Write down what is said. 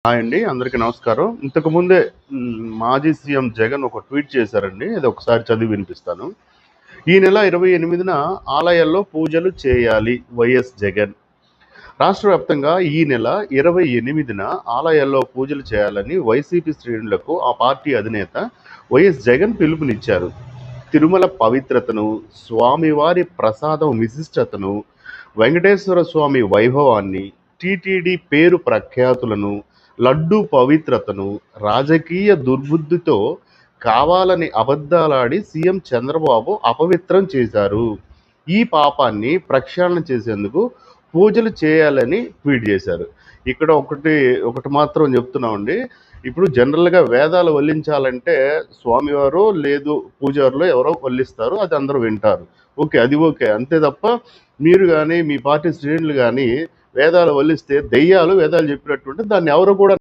Hi అండి. అందరికీ నమస్కారం. ఇంతకుముందే మాజీ సీఎం జగన్ ఒక ట్వీట్ చేశారండి. అది ఒకసారి చదివి వినిపిస్తాను. ఈ నెల 28న ఆలయాల్లో పూజలు చేయాలి వైఎస్ జగన్. రాష్ట్ర వ్యాప్తంగా ఈ నెల 28న ఆలయాల్లో పూజలు చేయాలని వైసీపీ శ్రేణులకు ఆ పార్టీ అధినేత వైఎస్ జగన్ పిలుపునిచ్చారు. తిరుమల పవిత్రతను, స్వామివారి ప్రసాదం విశిష్టతను, వెంకటేశ్వర స్వామి వైభవాన్ని, టీటీడీ పేరు ప్రఖ్యాతులను, లడ్డూ పవిత్రతను రాజకీయ దుర్బుద్ధితో కావాలని అబద్ధాలాడి సీఎం చంద్రబాబు అపవిత్రం చేశారు. ఈ పాపాన్ని ప్రక్షాళన చేసేందుకు పూజలు చేయాలని ట్వీట్ చేశారు. ఇక్కడ ఒకటి మాత్రం చెప్తున్నామండి. ఇప్పుడు జనరల్‌గా వేదాలు వల్లించాలంటే స్వామివారో, లేదు పూజారులో ఎవరో వల్లిస్తారు. అది అందరూ వింటారు. ఓకే. అంతే తప్ప మీరు గాని, మీ పార్టీ శ్రేణులు గాని వేదాలు వల్లిస్తే దెయ్యాలు వేదాలు చెప్పినట్టుంటే దాన్ని ఎవరు కూడా